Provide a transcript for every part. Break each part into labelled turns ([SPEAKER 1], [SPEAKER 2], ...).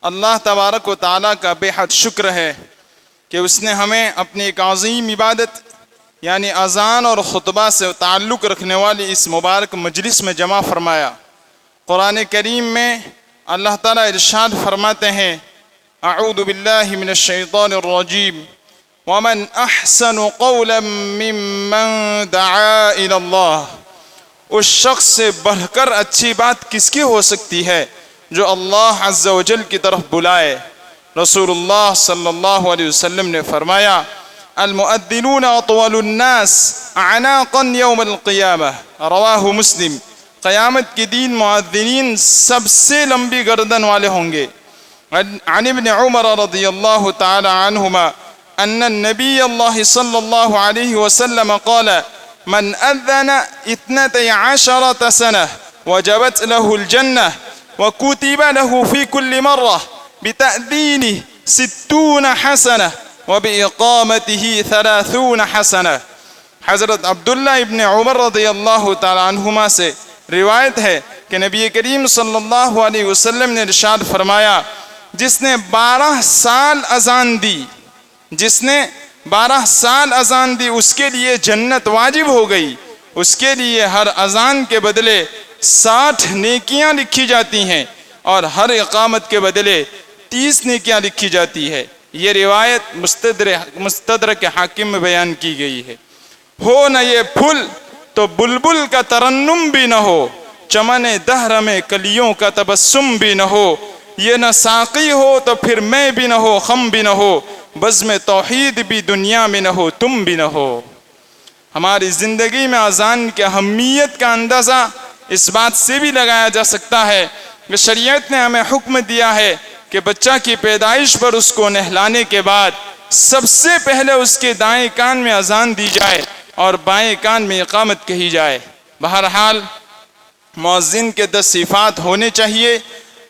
[SPEAKER 1] اللہ تبارک و تعالیٰ کا بے حد شکر ہے کہ اس نے ہمیں اپنی ایک عظیم عبادت یعنی اذان اور خطبہ سے تعلق رکھنے والی اس مبارک مجلس میں جمع فرمایا۔ قرآن کریم میں اللہ تعالیٰ ارشاد فرماتے ہیں، اعوذ باللہ من الشیطان الرجیم، ومن احسن قولا ممن دعا الی اللہ، اس شخص سے بڑھ کر اچھی بات کس کی ہو سکتی ہے جو اللہ عز و جل کی طرف بلائے۔ رسول اللہ صلی اللہ علیہ وسلم نے فرمایا، المؤذنون اطول الناس اعناقا یوم القیامہ، رواہ مسلم۔ قیامت کے دن مؤذنین سب سے لمبی گردن والے ہوں گے۔ عن ابن عمر رضی اللہ تعالی عنہما ان النبی اللہ صلی اللہ علیہ وسلم قال، من اذن 12 سنة وجبت له الجنة وكتب له في كل مرة بتأذينه 60 حسنة وبإقامته 30 حسنة۔ حضرت عبداللہ ابن عمر رضی اللہ تعالی عنہما سے روایت ہے کہ نبی کریم صلی اللہ علیہ وسلم نے ارشاد فرمایا، جس نے 12 سال اذان دی، جس نے 12 سال اذان دی، اس کے لیے جنت واجب ہو گئی۔ اس کے لیے ہر اذان کے بدلے 60 نیکیاں لکھی جاتی ہیں اور ہر اقامت کے بدلے 30 نیکیاں لکھی جاتی ہے۔ یہ روایت مستدرک حاکم میں بیان کی گئی ہے۔ ہو نہ یہ پھول تو بلبل کا ترنم بھی نہ ہو، چمن دہر میں کلیوں کا تبسم بھی نہ ہو، یہ نہ ساقی ہو تو پھر میں بھی نہ ہو، خم بھی نہ ہو، بزم توحید بھی دنیا میں نہ ہو، تم بھی نہ ہو۔ ہماری زندگی میں اذان کی اہمیت کا اندازہ اس بات سے بھی لگایا جا سکتا ہے کہ شریعت نے ہمیں حکم دیا ہے کہ بچہ کی پیدائش پر اس کو نہلانے کے بعد سب سے پہلے اس کے دائیں کان میں اذان دی جائے اور بائیں کان میں اقامت کہی جائے۔ بہرحال مؤذن کے 10 صفات ہونے چاہیے۔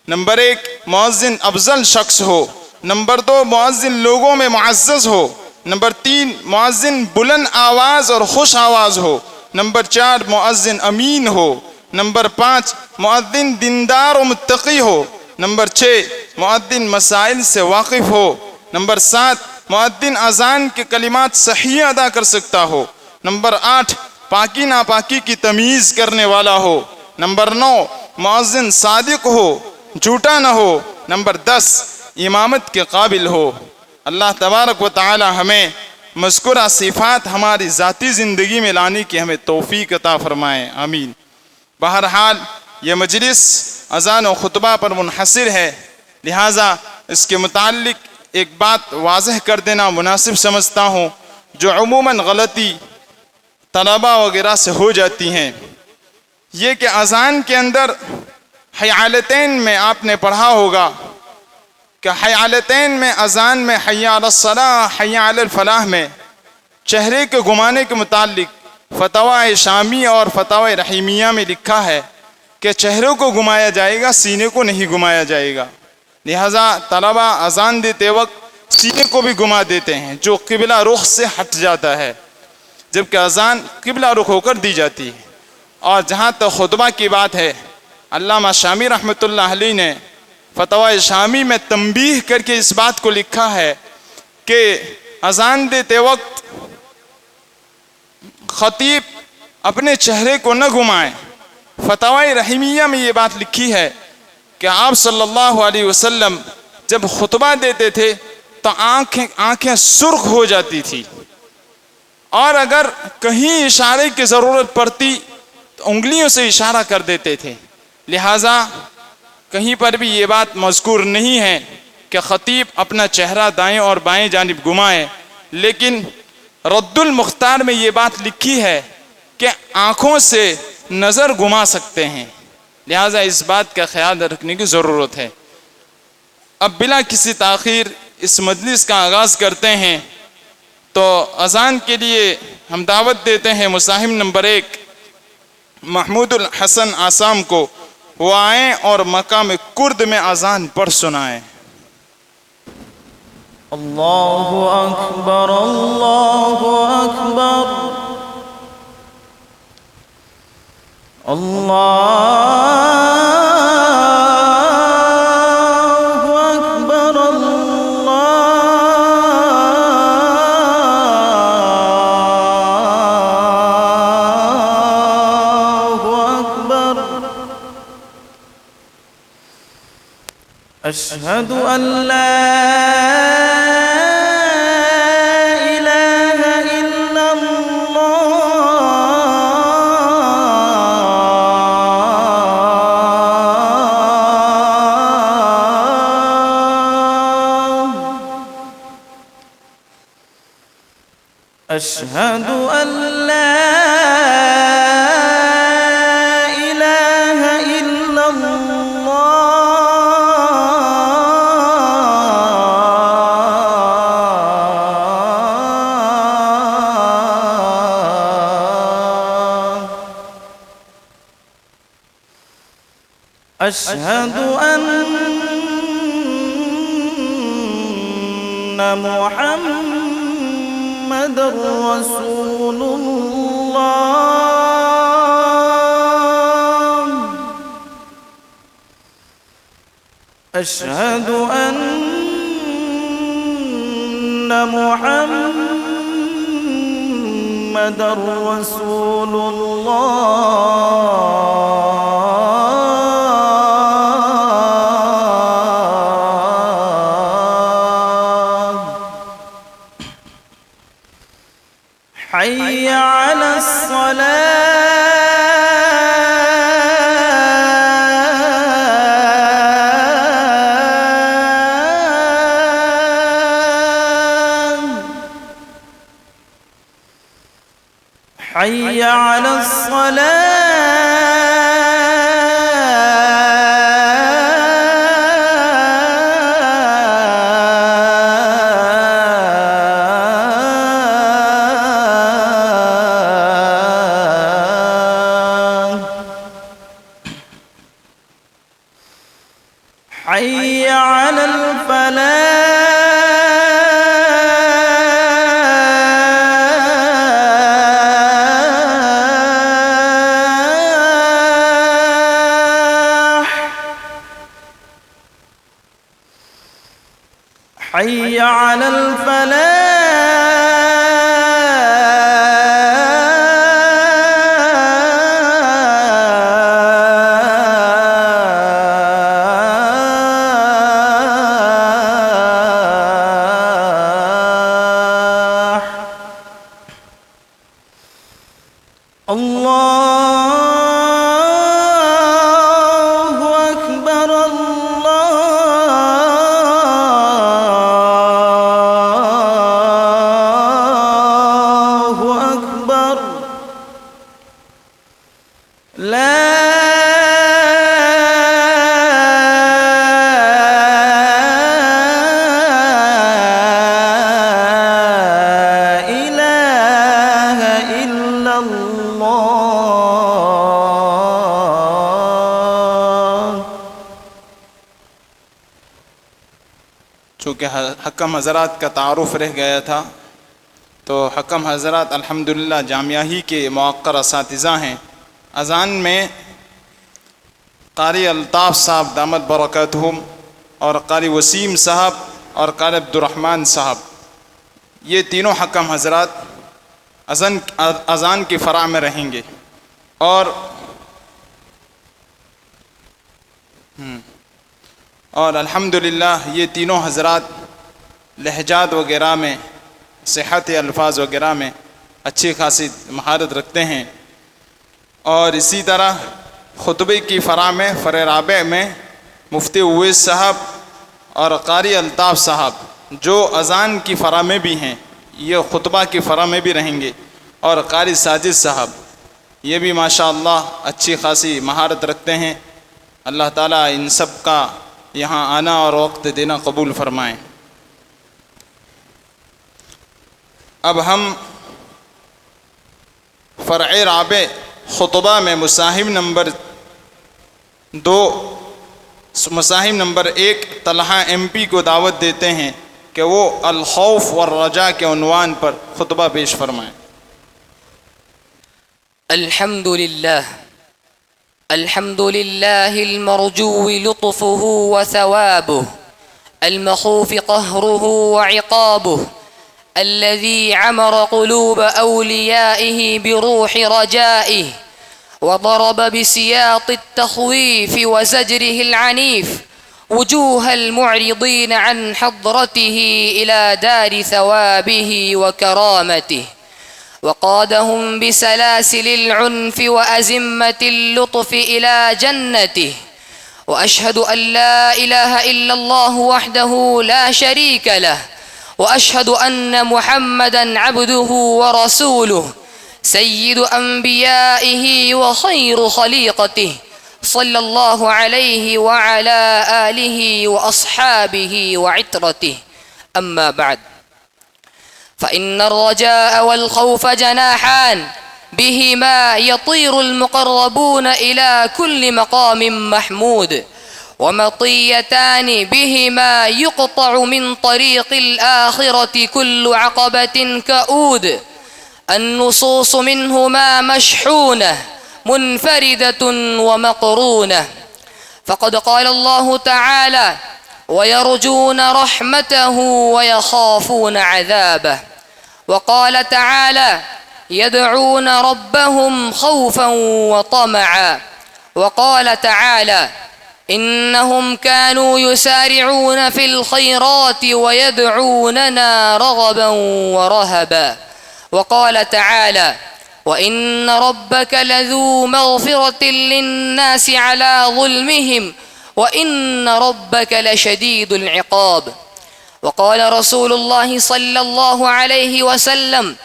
[SPEAKER 1] نمبر 1، مؤذن افضل شخص ہو۔ نمبر 2، مؤذن لوگوں میں معزز ہو۔ نمبر 3، مؤذن بلند آواز اور خوش آواز ہو۔ نمبر 4، مؤذن امین ہو۔ نمبر 5، مؤذن دیندار و متقی ہو۔ نمبر 6، مؤذن مسائل سے واقف ہو۔ نمبر 7، مؤذن اذان کے کلمات صحیح ادا کر سکتا ہو۔ نمبر 8، پاکی ناپاکی کی تمیز کرنے والا ہو۔ نمبر 9، مؤذن صادق ہو، جھوٹا نہ ہو۔ نمبر 10، امامت کے قابل ہو۔ اللہ تبارک و تعالی ہمیں مذکورہ صفات ہماری ذاتی زندگی میں لانے کی ہمیں توفیق عطا فرمائے، آمین۔ بہرحال یہ مجلس اذان و خطبہ پر منحصر ہے، لہٰذا اس کے متعلق ایک بات واضح کر دینا مناسب سمجھتا ہوں جو عموماً غلطی طلباء وغیرہ سے ہو جاتی ہیں، یہ کہ اذان کے اندر حیالتین میں آپ نے پڑھا ہوگا کہ حیالتین میں اذان میں حی علی الصلاۃ حی علی الفلاح میں چہرے کے گھمانے کے متعلق فتاوی شامی اور فتاوی رحیمیہ میں لکھا ہے کہ چہروں کو گھمایا جائے گا، سینے کو نہیں گھمایا جائے گا۔ لہٰذا طلباء اذان دیتے وقت سینے کو بھی گھما دیتے ہیں جو قبلہ رخ سے ہٹ جاتا ہے، جبکہ اذان قبلہ رخ ہو کر دی جاتی ہے۔ اور جہاں تک خطبہ کی بات ہے، علامہ شامی رحمۃ اللہ علیہ نے فتاوی شامی میں تنبیہ کر کے اس بات کو لکھا ہے کہ اذان دیتے وقت خطیب اپنے چہرے کو نہ گھمائیں۔ فتاوی رحیمیہ میں یہ بات لکھی ہے کہ آپ صلی اللہ علیہ وسلم جب خطبہ دیتے تھے تو آنکھیں سرخ ہو جاتی تھی، اور اگر کہیں اشارے کی ضرورت پڑتی تو انگلیوں سے اشارہ کر دیتے تھے۔ لہٰذا کہیں پر بھی یہ بات مذکور نہیں ہے کہ خطیب اپنا چہرہ دائیں اور بائیں جانب گھمائے، لیکن رد المختار میں یہ بات لکھی ہے کہ آنکھوں سے نظر گھما سکتے ہیں، لہٰذا اس بات کا خیال رکھنے کی ضرورت ہے۔ اب بلا کسی تاخیر اس مجلس کا آغاز کرتے ہیں، تو اذان کے لیے ہم دعوت دیتے ہیں مصاحب نمبر 1 محمود الحسن آسام کو، وہ آئیں اور مقام کرد میں اذان پڑھ سنائیں۔
[SPEAKER 2] اللہ اکبر اللہ اکبر اللہ اکبر أشهد أن لا إله إلا الله. أشهد أن لا إله إلا الله. أشهد أن محمد رسول الله. أشهد أن محمد رسول الله. حي على الصلاة. حي على الصلاة. حي على الفلاح. حي على الفلاح. الله أكبر الله أكبر. لا إله إلا الله.
[SPEAKER 1] چونکہ حکم حضرات کا تعارف رہ گیا تھا تو حکم حضرات الحمدللہ جامعہ ہی کے موقر اساتذہ ہیں. اذان میں قاری الطاف صاحب دامت برکاتہم اور قاری وسیم صاحب اور قاری عبدالرحمن صاحب یہ تینوں حکم حضرات اذان کی فرا میں رہیں گے. اور الحمدللہ یہ تینوں حضرات لہجات وغیرہ میں صحت الفاظ وغیرہ میں اچھی خاصی مہارت رکھتے ہیں. اور اسی طرح خطبے کی فرا میں فرع رابع میں مفتی اویس صاحب اور قاری الطاف صاحب جو اذان کی فرا میں بھی ہیں یہ خطبہ کی فرا میں بھی رہیں گے. اور قاری ساجد صاحب یہ بھی ماشاءاللہ اچھی خاصی مہارت رکھتے ہیں. اللہ تعالیٰ ان سب کا یہاں آنا اور وقت دینا قبول فرمائیں. اب ہم فرع رابع خطبہ میں مصاحب نمبر 1 طلحہ MP کو دعوت دیتے ہیں کہ وہ الخوف والرجاء کے عنوان پر خطبہ پیش فرمائیں.
[SPEAKER 3] الحمد لله المرجو لطفه وثوابه المخوف قهره وعقابه الذي عمر قلوب أوليائه بروح رجائه وضرب بسياط التخويف وزجره العنيف وجوه المعرضين عن حضرته إلى دار ثوابه وكرامته، وقادهم بسلاسل العنف وأزمة اللطف إلى جنته. وأشهد أن لا إله إلا الله وحده لا شريك له، وأشهد أن محمدًا عبده ورسوله سيد أنبيائه وخير خليقته، صلى الله عليه وعلى آله وأصحابه وعترته. أما بعد، فإن الرجاء والخوف جناحان بهما يطير المقربون إلى كل مقام محمود، ومطيتان بهما يقطع من طريق الآخرة كل عقبة كؤود. النصوص منهما مشحونة منفردة ومقرونة، فقد قال الله تعالى: ويرجون رحمته ويخافون عذابه. وقال تعالى: يدعون ربهم خوفا وطمعا. وقال تعالى: إنهم كانوا يسارعون في الخيرات ويدعوننا رغبا ورهبا. وقال تعالى: وإن ربك لذو مغفرة للناس على ظلمهم وإن ربك لشديد العقاب. وقال رسول الله صلى الله عليه وسلم: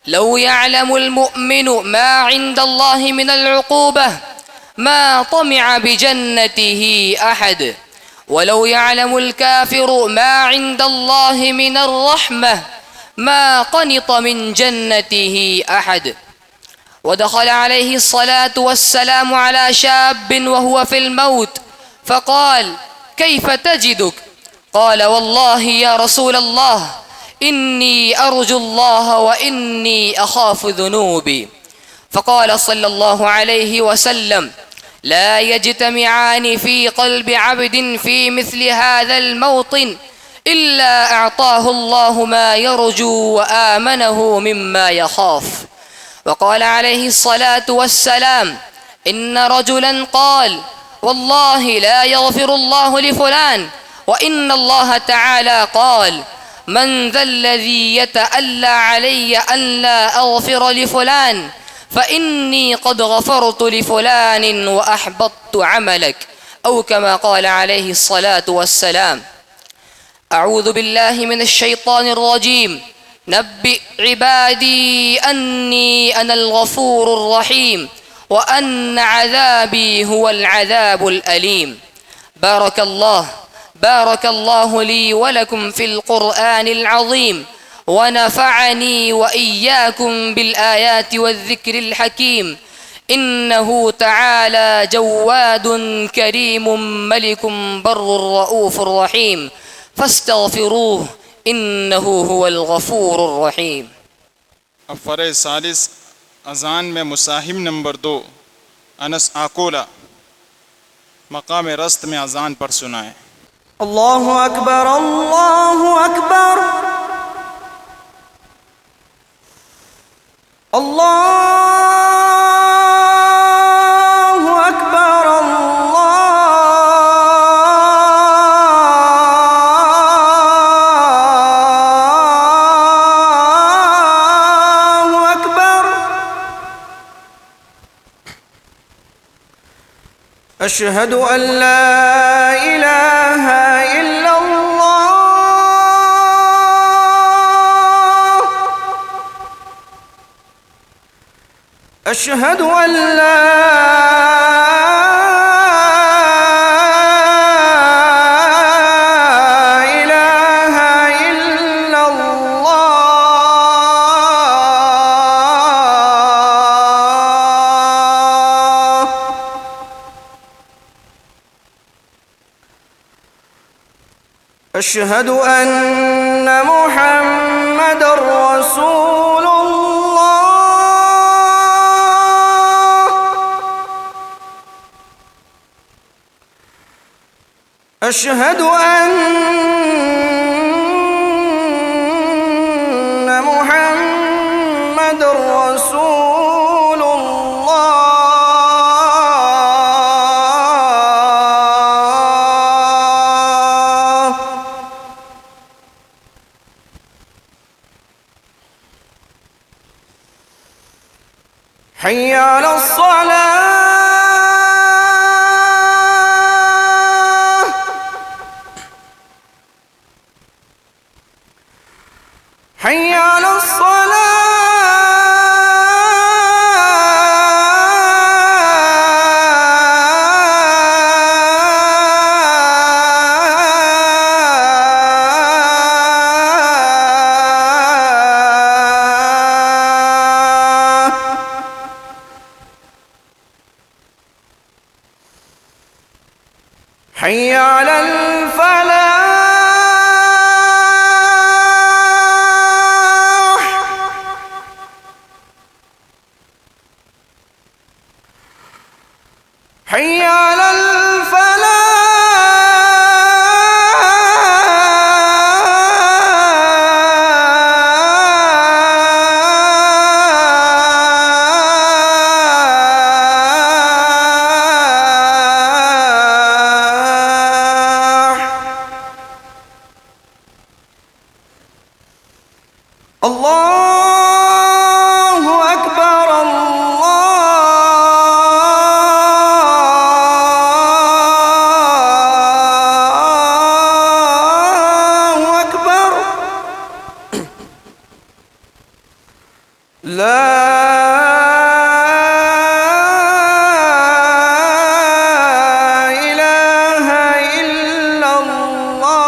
[SPEAKER 3] لو يعلم المؤمن ما عند الله من العقوبة ما طمع بجنته أحد، ولو يعلم الكافر ما عند الله من الرحمة ما قنط من جنته أحد. ودخل عليه الصلاة والسلام على شاب وهو في الموت فقال: كيف تجدك؟ قال: والله يا رسول الله إني أرجو الله وإني أخاف ذنوبي. فقال صلى الله عليه وسلم: لا يجتمعان في قلب عبد في مثل هذا الموطن إلا أعطاه الله ما يرجو وآمنه مما يخاف. وقال عليه الصلاة والسلام: إن رجلا قال: والله لا يغفر الله لفلان، وإن الله تعالى قال: من ذا الذي يتألى علي أن لا أغفر لفلان فإني قد غفرت لفلان وأحبطت عملك، أو كما قال عليه الصلاة والسلام. أعوذ بالله من الشيطان الرجيم. نبئ عبادي أني أنا الغفور الرحيم وأن عذابي هو العذاب الأليم. بارك الله لي ولكم في القرآن العظيم، ونفعني وإياكم بالآيات والذكر الحكيم. إنه تعالى جواد كريم ملك بر رؤوف رحيم، فاستغفروه إنه هو الغفور الرحيم.
[SPEAKER 1] اب فرض ثالث اذان میں مساہم نمبر 2 انس آکولا مقام رست میں اذان پر سنائیں۔
[SPEAKER 2] اللہ اکبر اللہ اکبر اللہ اکبر اللہ اکبر اشہد ان لا الہ الا اللہ اشہد ان لا الہ الا اللہ اشہد ان محمد رسول اللہ اشہد ان محمد رسول اللہ حي على الصلاة حي على حي على الفلاح حي على الله أكبر الله أكبر لا إله إلا الله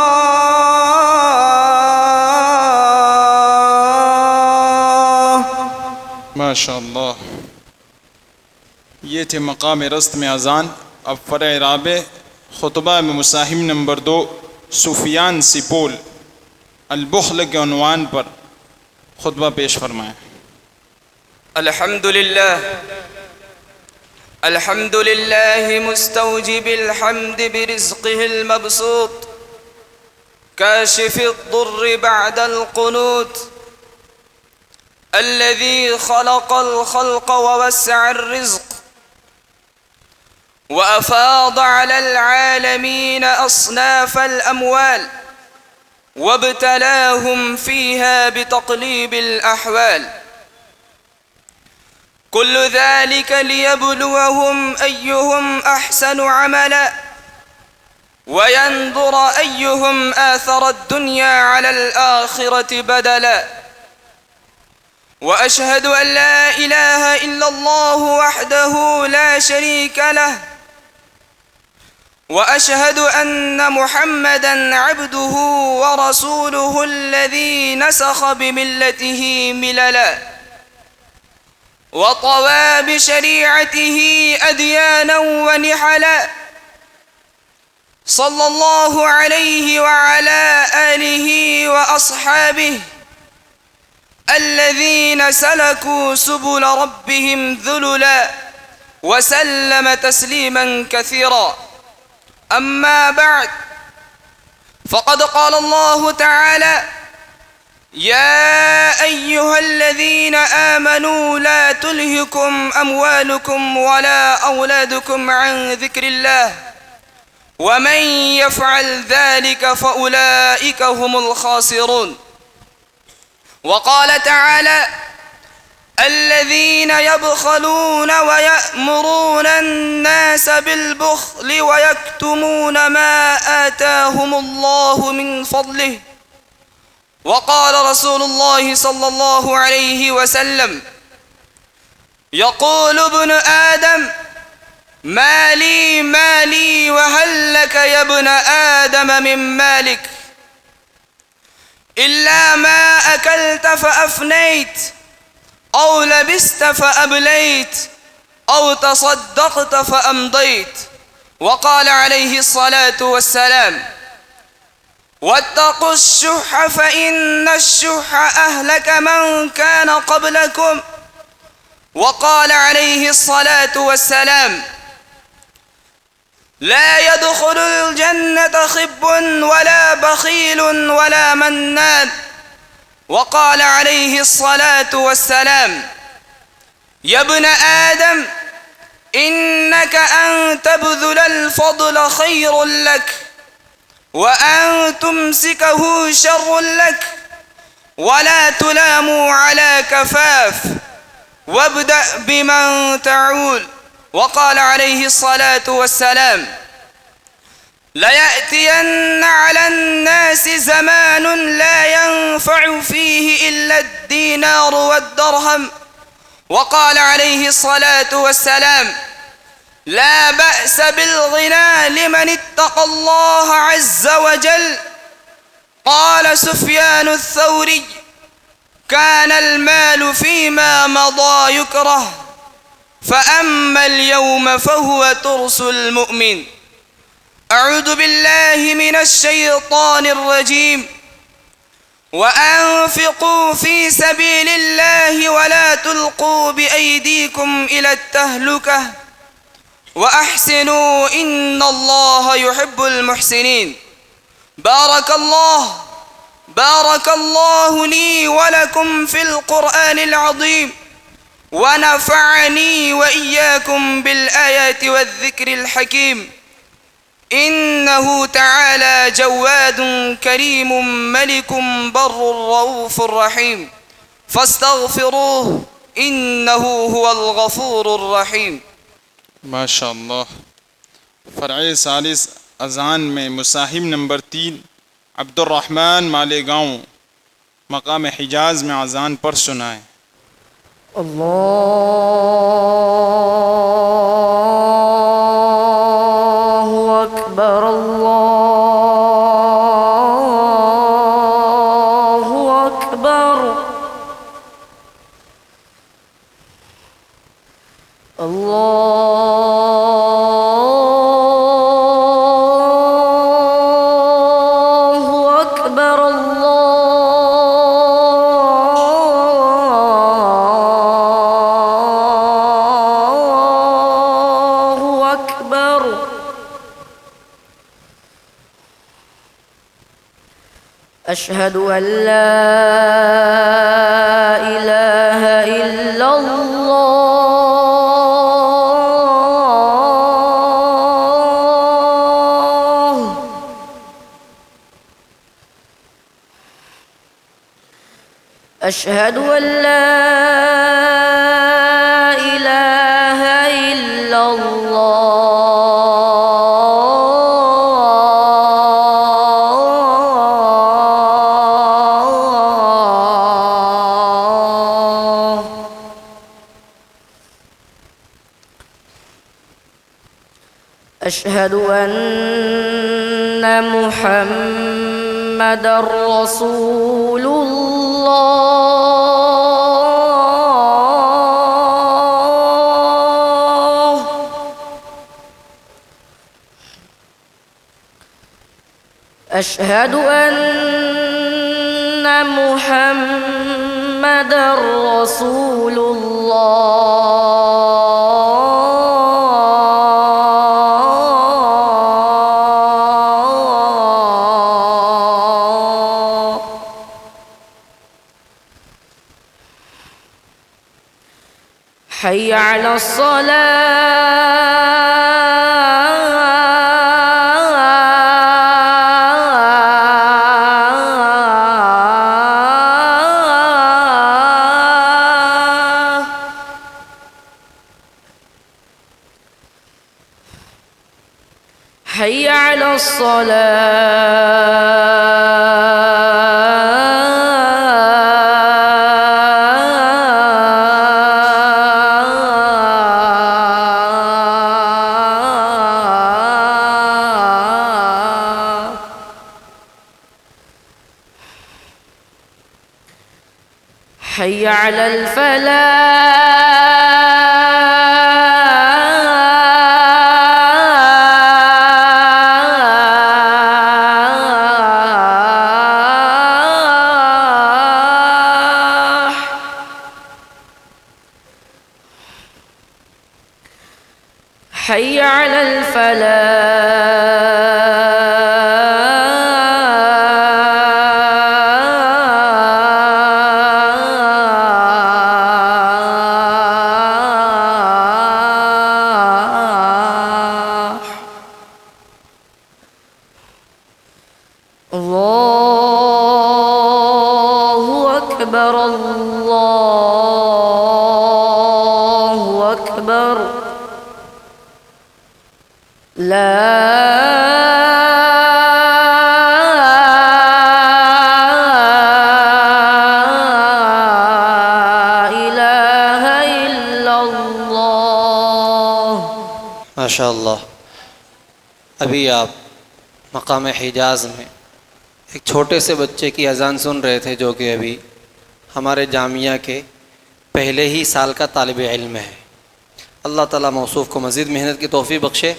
[SPEAKER 1] ماشاء اللہ. یہ تھے مقام رست میں اذان. اب فرع رابع خطبہ میں مساہم نمبر 2 سفیان سپول البخل کے عنوان پر خطبہ پیش فرمائیں.
[SPEAKER 4] الحمد لله مستوجب الحمد برزقه المبسوط كاشف الضر بعد القنوت الذي خلق الخلق ووسع الرزق وأفاض على العالمين أصناف الأموال وابتلاهم فيها بتقليب الأحوال كل ذلك ليبلوهم أيهم أحسن عملا وينظر أيهم آثر الدنيا على الآخرة بدلا وأشهد أن لا إله إلا الله وحده لا شريك له وأشهد أن محمدًا عبده ورسوله الذي نسخ بملته مللا وطوى بشريعته أديانا ونحلا صلى الله عليه وعلى آله وأصحابه الذين سلكوا سبل ربهم ذللا وسلم تسليما كثيرا. أما بعد فقد قال الله تعالى يا أيها الذين آمنوا لا تلهكم أموالكم ولا أولادكم عن ذكر الله ومن يفعل ذلك فأولئك هم الخاسرون. وقال تعالى الذين يبخلون ويأمرون الناس بالبخل ويكتمون ما آتاهم الله من فضله. وقال رسول الله صلى الله عليه وسلم يقول ابن آدم مالي مالي وهل لك يا ابن آدم من مالك إلا ما أكلت فأفنيت أو لبست فأبليت أو تصدقت فأمضيت. وقال عليه الصلاة والسلام واتقوا الشح فإن الشح أهلك من كان قبلكم. وقال عليه الصلاة والسلام لا يدخل الجنة خب ولا بخيل ولا منان. وقال عليه الصلاة والسلام يا ابن آدم إنك أن تبذل الفضل خير لك وأن تمسكه شر لك ولا تلاموا على كفاف. وابدأ بمن تعول. وقال عليه الصلاة والسلام: ليأتين على الناس زمان لا ينفع فيه إلا الدينار والدرهم. وقال عليه الصلاة والسلام: لا بأس بالغنى لمن اتقى الله عز وجل. قال سفيان الثوري: كان المال فيما مضى يكره، فأما اليوم فهو ترس المؤمن. أعوذ بالله من الشيطان الرجيم. وأنفقوا في سبيل الله ولا تلقوا بأيديكم إلى التهلكة وأحسنوا إن الله يحب المحسنين. بارك الله لي ولكم في القرآن العظيم، ونفعني وإياكم بالآيات والذكر الحكيم. إنه تعالى جواد كريم ملك بر رؤوف رحيم، فاستغفروه إنه هو الغفور الرحيم.
[SPEAKER 1] ماشاء اللہ. فرع ثالث اذان میں مصاحب نمبر 3 عبد الرحمن مالیگاؤں مقام حجاز میں اذان پر سنائیں.
[SPEAKER 5] اللہ اکبر اللہ اکبر اللہ اکبر اللہ اکبر. أشهد أن لا إله إلا الله. أشهد أن لا إله إلا الله. أشهد أن محمد رسول الله. أشهد أن محمد رسول الله. حي على الصلاة. حي على الصلاة. حي على الفلاح. حي على الفلاح. الله أكبر الله
[SPEAKER 6] ابھی آپ مقام حجاز میں ایک چھوٹے سے بچے کی اذان سن رہے تھے جو کہ ابھی ہمارے جامعہ کے پہلے ہی سال کا طالب علم ہے. اللہ تعالیٰ موصوف کو مزید محنت کی توفیق بخشے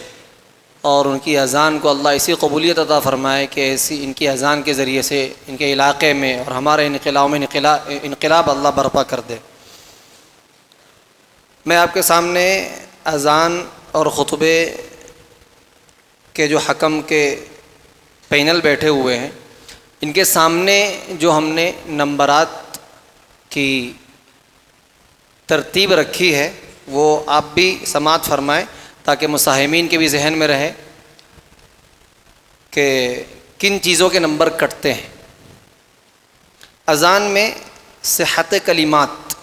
[SPEAKER 6] اور ان کی اذان کو اللہ ایسی قبولیت عطا فرمائے کہ ایسی ان کی اذان کے ذریعے سے ان کے علاقے میں اور ہمارے انقلاب میں انقلاب اللہ برپا کر دے. میں آپ کے سامنے اذان اور خطبے کے جو حکم کے پینل بیٹھے ہوئے ہیں ان کے سامنے جو ہم نے نمبرات کی ترتیب رکھی ہے وہ آپ بھی سماعت فرمائیں تاکہ مساہمین کے بھی ذہن میں رہے کہ کن چیزوں کے نمبر کٹتے ہیں. اذان میں صحت کلمات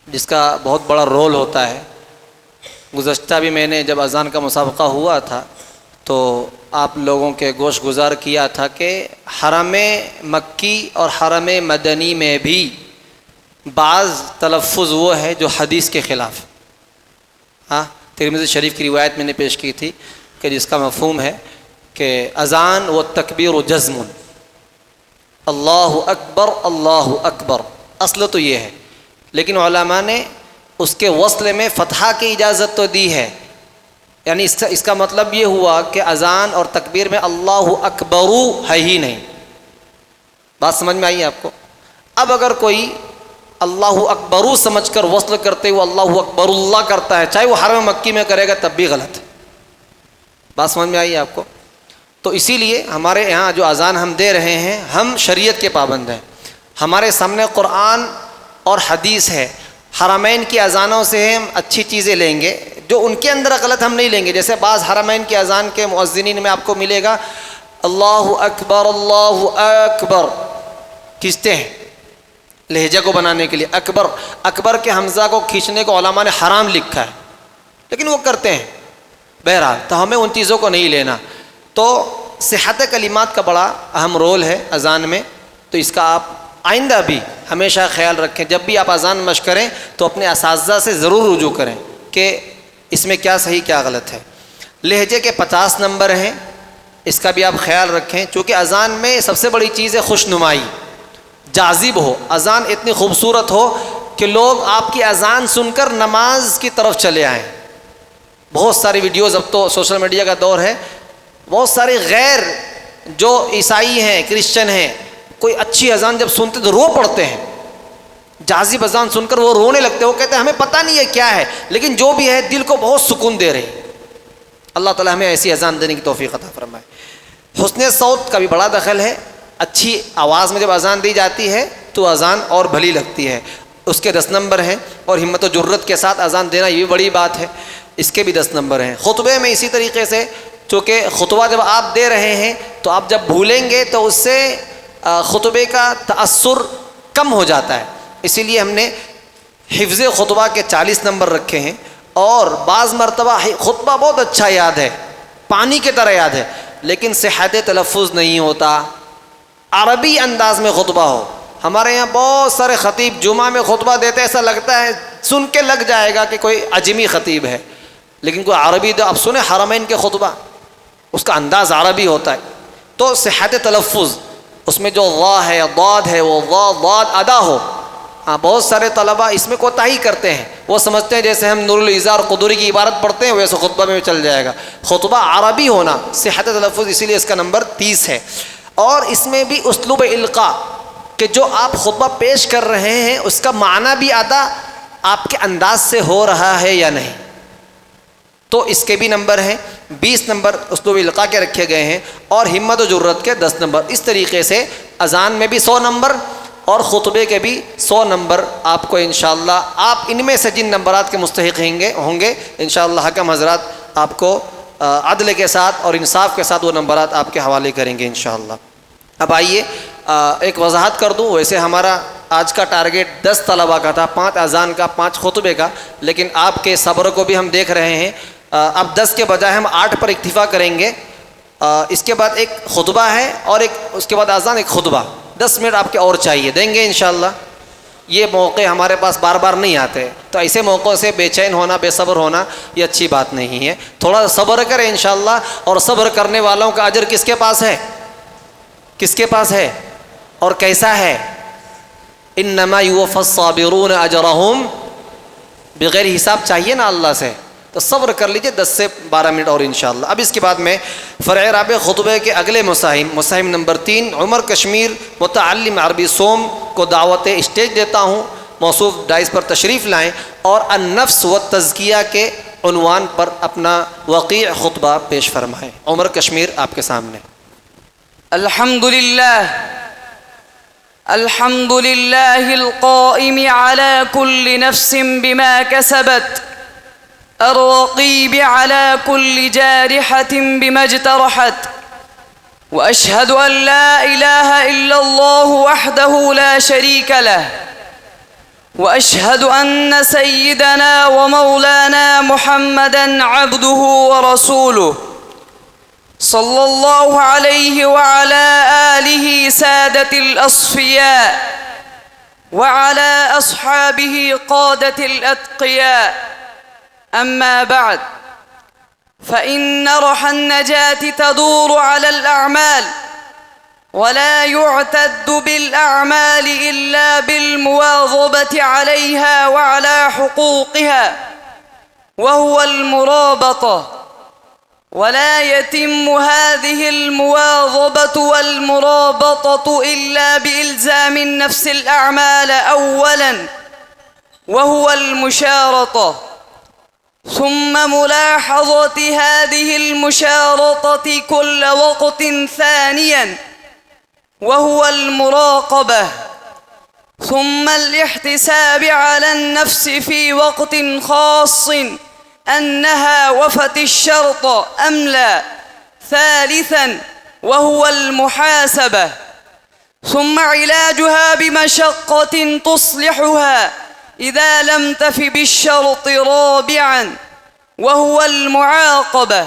[SPEAKER 6] جس کا بہت بڑا رول ہوتا ہے. گزشتہ بھی میں نے جب اذان کا مسابقہ ہوا تھا تو آپ لوگوں کے گوش گزار کیا تھا کہ حرم مکی اور حرم مدنی میں بھی بعض تلفظ وہ ہے جو حدیث کے خلاف. ہاں ترمذی شریف کی روایت میں نے پیش کی تھی کہ جس کا مفہوم ہے کہ اذان و تکبیر و جزم، اللہ اکبر اصل تو یہ ہے، لیکن علماء نے اس کے وصل میں فتحہ کی اجازت تو دی ہے. یعنی اس کا مطلب یہ ہوا کہ اذان اور تکبیر میں اللہ اکبر ہے ہی نہیں. بات سمجھ میں آئی آپ کو؟ اب اگر کوئی اللہ اکبر سمجھ کر وصل کرتے ہوئے اللہ اکبر اللہ کرتا ہے، چاہے وہ حرم مکی میں کرے گا تب بھی غلط ہے. بات سمجھ میں آئی آپ کو؟ تو اسی لیے ہمارے یہاں جو اذان ہم دے رہے ہیں ہم شریعت کے پابند ہیں. ہمارے سامنے قرآن اور حدیث ہے. حرمین کی اذانوں سے ہم اچھی چیزیں لیں گے، جو ان کے اندر غلط ہم نہیں لیں گے. جیسے بعض حرمین کی اذان کے مؤذنین میں آپ کو ملے گا اللہ اکبر کھینچتے ہیں لہجہ کو بنانے کے لیے. اکبر کے حمزہ کو کھینچنے کو علماء نے حرام لکھا ہے، لیکن وہ کرتے ہیں. بہرحال تو ہمیں ان چیزوں کو نہیں لینا. تو صحت کلمات کا بڑا اہم رول ہے اذان میں. تو اس کا آپ آئندہ بھی ہمیشہ خیال رکھیں. جب بھی آپ اذان مشق کریں تو اپنے اساتذہ سے ضرور رجوع کریں کہ اس میں کیا صحیح کیا غلط ہے. لہجے کے 50 نمبر ہیں، اس کا بھی آپ خیال رکھیں. چونکہ اذان میں سب سے بڑی چیز ہے خوشنمائی، جاذب ہو. اذان اتنی خوبصورت ہو کہ لوگ آپ کی اذان سن کر نماز کی طرف چلے آئیں. بہت ساری ویڈیوز، اب تو سوشل میڈیا کا دور ہے، بہت سارے غیر جو عیسائی ہیں کرسچن ہیں کوئی اچھی اذان جب سنتے تو رو پڑتے ہیں. جاذب اذان سن کر وہ رونے لگتے ہیں. وہ کہتے ہیں ہمیں پتہ نہیں ہے کیا ہے، لیکن جو بھی ہے دل کو بہت سکون دے رہی. اللہ تعالیٰ ہمیں ایسی اذان دینے کی توفیق عطا فرمائے. حسن صوت کا بھی بڑا دخل ہے. اچھی آواز میں جب اذان دی جاتی ہے تو اذان اور بھلی لگتی ہے. اس کے 10 نمبر ہیں. اور ہمت و جرت کے ساتھ اذان دینا یہ بھی بڑی بات ہے، اس کے بھی 10 نمبر ہیں. خطبے میں اسی طریقے سے، چونکہ خطبہ جب آپ دے رہے ہیں تو آپ جب بھولیں گے تو اس سے خطبے کا تأثر کم ہو جاتا ہے. اسی لیے ہم نے حفظ خطبہ کے 40 نمبر رکھے ہیں. اور بعض مرتبہ خطبہ بہت اچھا یاد ہے، پانی کی طرح یاد ہے، لیکن صحت تلفظ نہیں ہوتا. عربی انداز میں خطبہ ہو. ہمارے یہاں بہت سارے خطیب جمعہ میں خطبہ دیتے، ایسا لگتا ہے سن کے لگ جائے گا کہ کوئی عجمی خطیب ہے، لیکن کوئی عربی اب سنیں حرمین کے خطبہ، اس کا انداز عربی ہوتا ہے. تو صحت تلفظ اس میں جو ضا ہے ضاد ہے وہ ضاد ادا ہو. ہاں بہت سارے طلبہ اس میں کوتاہی کرتے ہیں. وہ سمجھتے ہیں جیسے ہم نور الازار قدوری کی عبارت پڑھتے ہیں ویسے خطبہ میں چل جائے گا. خطبہ عربی ہونا صحت تلفظ، اسی لیے اس کا نمبر 30 ہے. اور اس میں بھی اسلوب القاء کہ جو آپ خطبہ پیش کر رہے ہیں اس کا معنی بھی ادا آپ کے انداز سے ہو رہا ہے یا نہیں. تو اس کے بھی نمبر ہیں. 20 نمبر اسلوب القاء کے رکھے گئے ہیں اور ہمت و جرت کے 10 نمبر. اس طریقے سے اذان میں بھی 100 نمبر اور خطبے کے بھی 100 نمبر آپ کو انشاءاللہ، آپ ان میں سے جن نمبرات کے مستحق ہوں گے انشاءاللہ حکم حضرات آپ کو عدل کے ساتھ اور انصاف کے ساتھ وہ نمبرات آپ کے حوالے کریں گے انشاءاللہ. اب آئیے ایک وضاحت کر دوں. ویسے ہمارا آج کا ٹارگیٹ 10 طلبہ کا تھا، 5 اذان کا 5 خطبے کا، لیکن آپ کے صبر کو بھی ہم دیکھ رہے ہیں. اب 10 کے بجائے ہم 8 پر اکتفا کریں گے. اس کے بعد ایک خطبہ ہے اور اس کے بعد اذان، ایک خطبہ. 10 منٹ آپ کے اور چاہیے، دیں گے انشاءاللہ. یہ موقع ہمارے پاس بار بار نہیں آتے، تو ایسے موقعوں سے بے چین ہونا، بے صبر ہونا یہ اچھی بات نہیں ہے. تھوڑا صبر کریں انشاءاللہ. اور صبر کرنے والوں کا اجر کس کے پاس ہے؟ کس کے پاس ہے اور کیسا ہے؟ انما یوفی الصابرون اجرہم بغیر حساب چاہیے نا اللہ سے، تو صبر کر لیجئے 10 سے 12 منٹ اور انشاءاللہ. اب اس کے بعد میں فرع رابع خطبے کے اگلے مساہم نمبر 3 عمر کشمیر متعلم عربی سوم کو دعوت اسٹیج دیتا ہوں. موصوف ڈائز پر تشریف لائیں اور النفس و تزکیہ کے عنوان پر اپنا وقیع خطبہ پیش فرمائیں. عمر کشمیر آپ کے سامنے.
[SPEAKER 4] الحمد لله القائم على كل نفس بما كسبت، الرقيب على كل جارحة بما اجترحت، وأشهد أن لا إله إلا الله وحده لا شريك له، وأشهد أن سيدنا ومولانا محمدًا عبده ورسوله صلى الله عليه وعلى آله سادة الأصفياء، وعلى أصحابه قادة الأتقياء. أما بعد، فإن رح النجاة تدور على الأعمال، ولا يعتد بالأعمال إلا بالمواظبة عليها وعلى حقوقها، وهو المرابطة. ولا يتم هذه المواظبة والمرابطة إلا بإلزام النفس الأعمال أولا، وهو المشارطة، ثم ملاحظة هذه المشارطة كل وقت ثانيا، وهو المراقبة، ثم الاحتساب على النفس في وقت خاص أنها وفت الشرط أم لا، ثالثا وهو المحاسبة، ثم علاجها بمشقة تصلحها إذا لم تف بالشرط، رابعا وهو المعاقبة،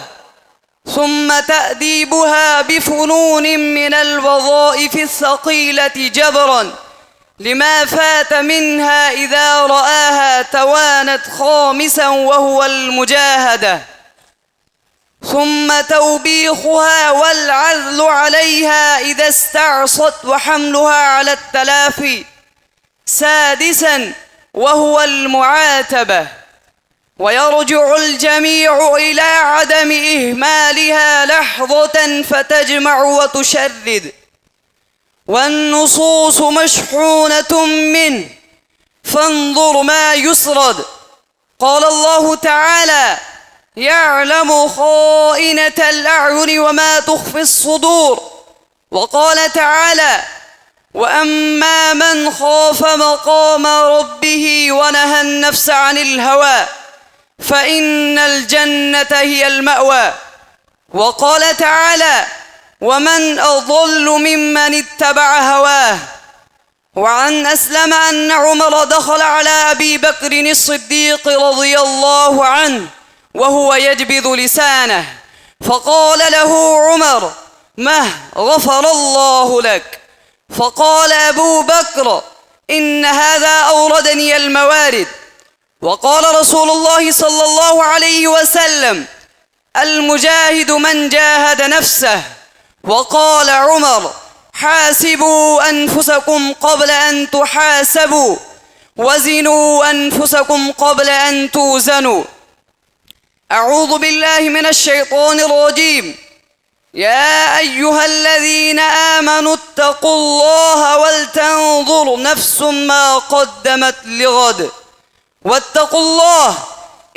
[SPEAKER 4] ثم تأديبها بفنون من الوظائف الثقيلة جبرا لما فات منها إذا رآها توانت، خامسا وهو المجاهدة، ثم توبيخها والعزل عليها إذا استعصت وحملها على التلافي، سادسا وهو المعاتبة. ويرجع الجميع إلى عدم إهمالها لحظة فتجمع وتشرد، والنصوص مشحونة منه، فانظر ما يسرد. قال الله تعالى: يعلم خائنة الأعين وما تخفي الصدور. وقال تعالى: وأما من خاف مقام ربه ونهى النفس عن الهوى فإن الجنة هي المأوى. وقال تعالى: ومن أضل ممن اتبع هواه. وعن أسلم أن عمر دخل على أبي بكر الصديق رضي الله عنه وهو يجبذ لسانه، فقال له عمر: مه، غفر الله لك. فقال أبو بكر: إن هذا أوردني الموارد. وقال رسول الله صلى الله عليه وسلم: المجاهد من جاهد نفسه. وقال عمر: حاسبوا أنفسكم قبل أن تحاسبوا، وزنوا أنفسكم قبل أن توزنوا. أعوذ بالله من الشيطان الرجيم. يا أيها الذين آمنوا اتقوا الله ولتنظر نفس ما قدمت لغد واتقوا الله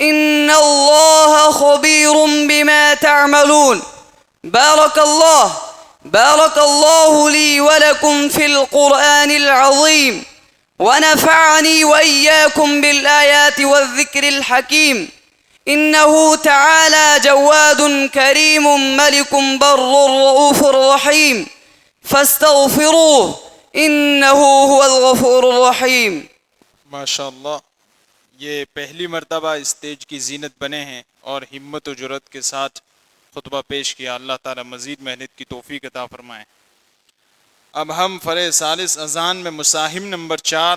[SPEAKER 4] إن الله خبير بما تعملون. بارك الله لي ولكم في القرآن العظيم، ونفعني وإياكم بالآيات والذكر الحكيم. إنه تعالى جواد كريم ملك بر رؤوف رحيم، فاستغفروه إنه هو الغفور الرحيم.
[SPEAKER 1] ماشاءاللہ، یہ پہلی مرتبہ اسٹیج کی زینت بنے ہیں اور ہمت و جرأت کے ساتھ خطبہ پیش کیا. اللہ تعالیٰ مزید محنت کی توفیق عطا فرمائیں. اب ہم فرع ثالث اذان میں مساہم نمبر 4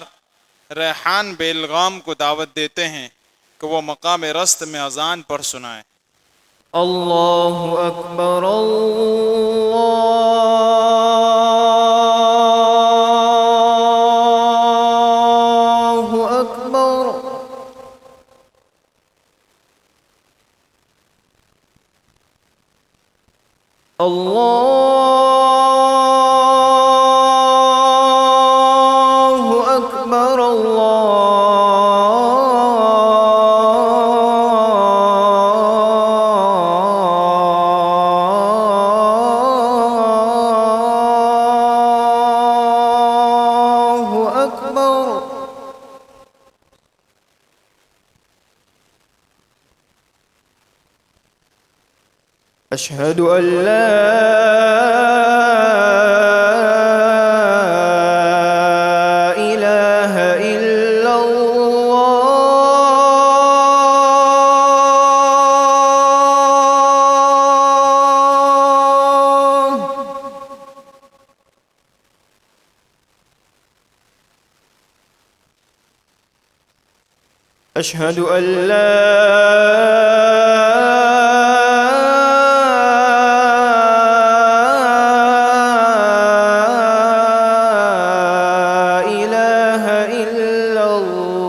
[SPEAKER 1] ریحان بیلغام کو دعوت دیتے ہیں کہ وہ مقام رست میں اذان پر سنائیں۔
[SPEAKER 2] اللہ اکبر اللہ اکبر اللہ اکبر اللہ اکبر أشهد أن لا إله إلا الله أشهد أن لا إله إلا الله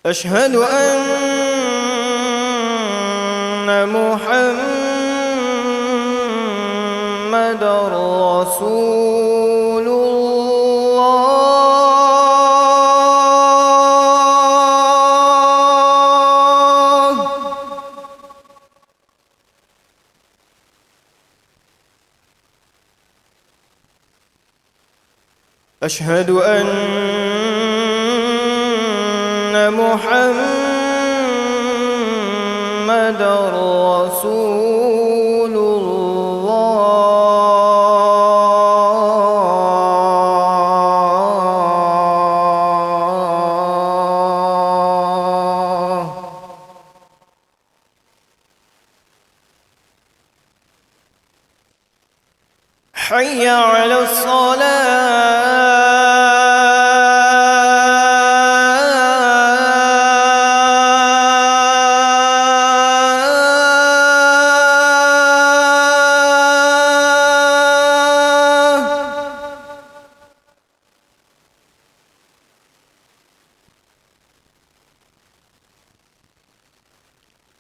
[SPEAKER 2] أشهد أن محمد رسول الله أشهد أن محمد رسول الله حي على الصلاة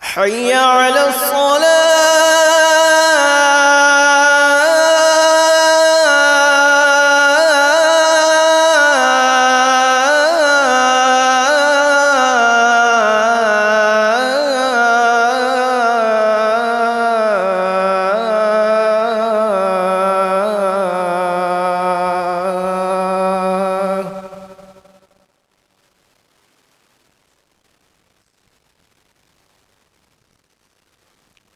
[SPEAKER 2] حي على الصلاة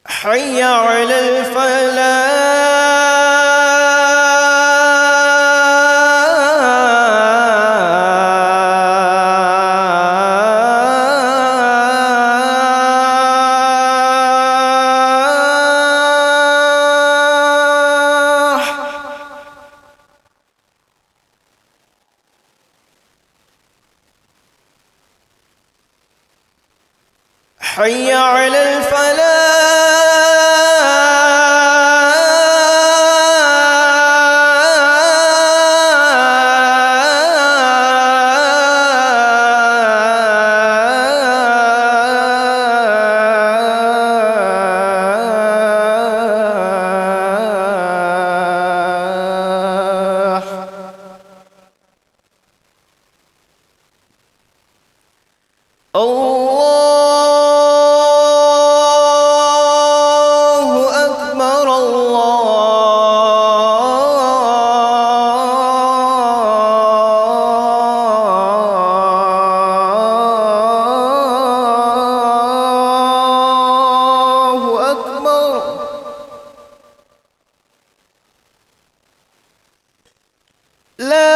[SPEAKER 2] حي على الفلاح حي على الفلاح الله أكبر الله أكبر لا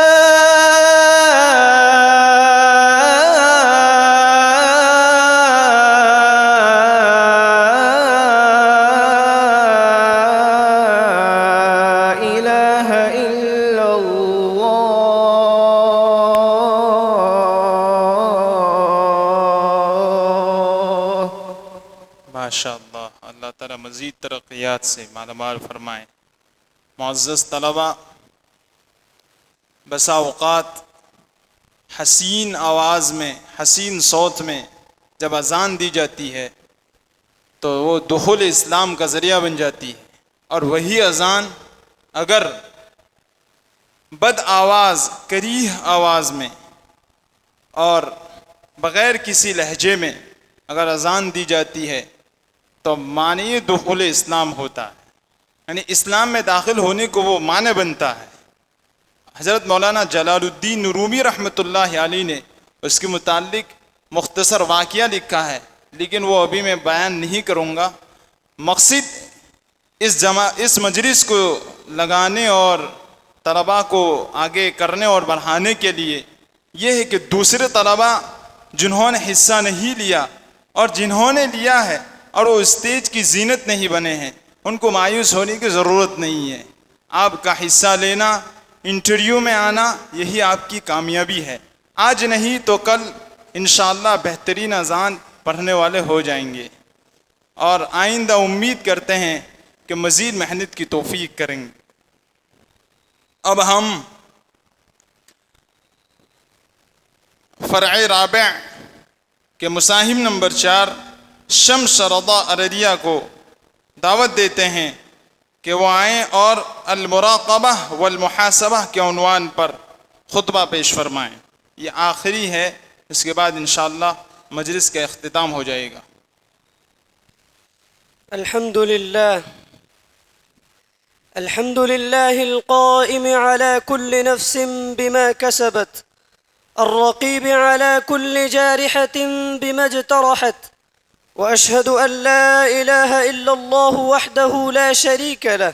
[SPEAKER 1] ماشاء اللہ، اللہ تعالیٰ مزید ترقیات سے مالا مال فرمائیں۔ معزز طلباء، بسا اوقات حسین آواز میں، حسین صوت میں جب اذان دی جاتی ہے تو وہ دخول اسلام کا ذریعہ بن جاتی ہے، اور وہی اذان اگر بد آواز، کریہ آواز میں اور بغیر کسی لہجے میں اگر اذان دی جاتی ہے تو معنی دخول اسلام ہوتا ہے، یعنی اسلام میں داخل ہونے کو وہ معنی بنتا ہے۔ حضرت مولانا جلال الدین رومی رحمۃ اللہ علیہ نے اس کے متعلق مختصر واقعہ لکھا ہے، لیکن وہ ابھی میں بیان نہیں کروں گا۔ مقصد اس مجلس کو لگانے اور طلباء کو آگے کرنے اور بڑھانے کے لیے یہ ہے کہ دوسرے طلباء جنہوں نے حصہ نہیں لیا اور جنہوں نے لیا ہے اور وہ اسٹیج کی زینت نہیں بنے ہیں، ان کو مایوس ہونے کی ضرورت نہیں ہے۔ آپ کا حصہ لینا، انٹرویو میں آنا، یہی آپ کی کامیابی ہے۔ آج نہیں تو کل انشاءاللہ بہترین اذان پڑھنے والے ہو جائیں گے، اور آئندہ امید کرتے ہیں کہ مزید محنت کی توفیق کریں گے۔ اب ہم فرع رابع کے مساہم نمبر 4 شمس رضا ارریہ کو دعوت دیتے ہیں کہ وہ آئیں اور المراقبہ والمحاسبہ کے عنوان پر خطبہ پیش فرمائیں۔ یہ آخری ہے، اس کے بعد انشاءاللہ مجلس کا اختتام ہو جائے گا۔
[SPEAKER 7] الحمد لله القائم على كل نفس بما كسبت، الرقيب على كل جارحة بما اجترحت، وأشهد أن لا إله إلا الله وحده لا شريك له،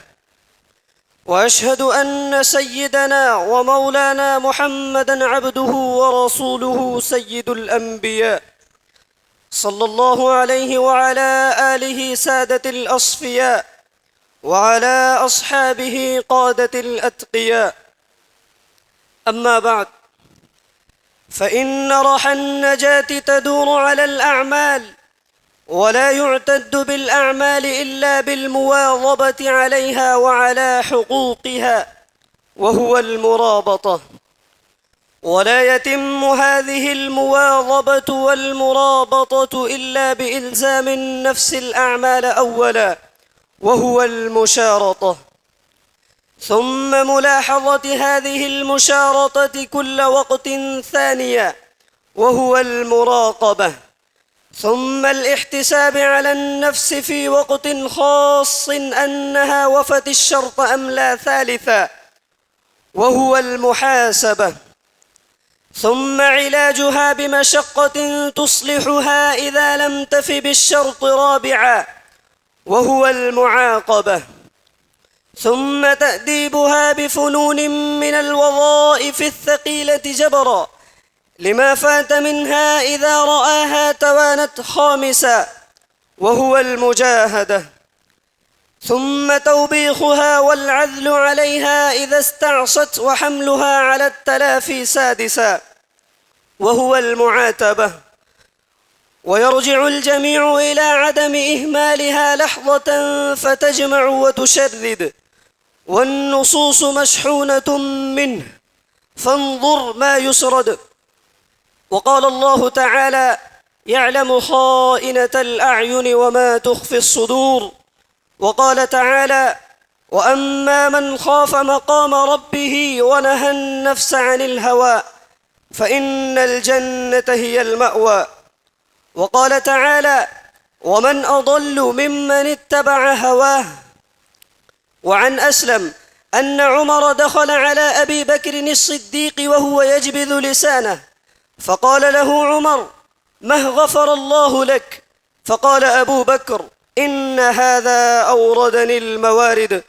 [SPEAKER 7] وأشهد أن سيدنا ومولانا محمدًا عبده ورسوله سيد الأنبياء صلى الله عليه وعلى آله سادة الأصفياء، وعلى أصحابه قادة الأتقياء. أما بعد، فإن رحى النجاة تدور على الأعمال، ولا يعتد بالأعمال إلا بالمواظبة عليها وعلى حقوقها، وهو المرابطة. ولا يتم هذه المواظبة والمرابطة إلا بإلزام النفس الأعمال أولا، وهو المشارطة، ثم ملاحظة هذه المشارطة كل وقت ثانية، وهو المراقبة، ثم الاحتساب على النفس في وقت خاص أنها وفت الشرط أم لا ثالثا، وهو المحاسبة، ثم علاجها بمشقة تصلحها إذا لم تف بالشرط رابعا، وهو المعاقبة، ثم تأديبها بفنون من الوظائف الثقيلة جبرا لما فات منها إذا رآها توانت خامسا، وهو المجاهدة، ثم توبيخها والعدل عليها إذا استعصت وحملها على التلافي سادسا، وهو المعاتبة. ويرجع الجميع إلى عدم إهمالها لحظة فتجمع وتشرد، والنصوص مشحونة منه، فانظر ما يسرد. وقال الله تعالى: يعلم خائنة الأعين وما تخفي الصدور. وقال تعالى: وأما من خاف مقام ربه ونهى النفس عن الهوى فإن الجنة هي المأوى. وقال تعالى: ومن أضل ممن اتبع هواه. وعن أسلم أن عمر دخل على أبي بكر الصديق وهو يجبذ لسانه، فقال له عمر: مه غفر الله لك؟ فقال أبو بكر: إن هذا أوردني الموارد.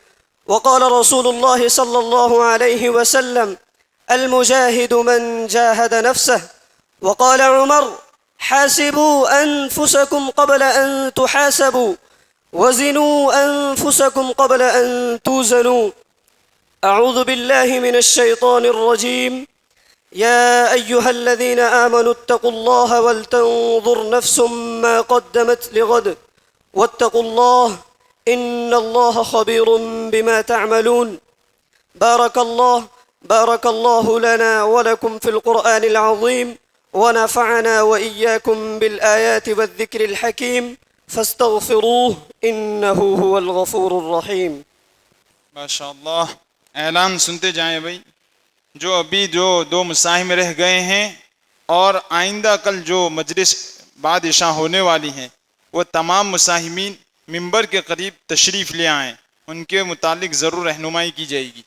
[SPEAKER 7] وقال رسول الله صلى الله عليه وسلم: المجاهد من جاهد نفسه. وقال عمر: حاسبوا أنفسكم قبل أن تحاسبوا، وزنوا أنفسكم قبل أن توزنوا. أعوذ بالله من الشيطان الرجيم. يا أيها الذين آمنوا اتقوا الله ولتنظر نفس ما قدمت لغد، واتقوا الله إن الله خبير بما تعملون. بارك الله لنا ولكم في القرآن العظيم ونفعنا وإياكم بالآيات والذكر الحكيم فاستغفروه إنه هو الغفور الرحيم.
[SPEAKER 1] ماشاء اللہ. اعلان سنتے جائیں بھائی. جو ابھی جو 2 مصاحب رہ گئے ہیں اور آئندہ کل جو مجلس بعد عشاء ہونے والی ہیں وہ تمام مصاحبین ممبر کے قریب تشریف لے آئیں، ان کے متعلق ضرور رہنمائی کی جائے گی.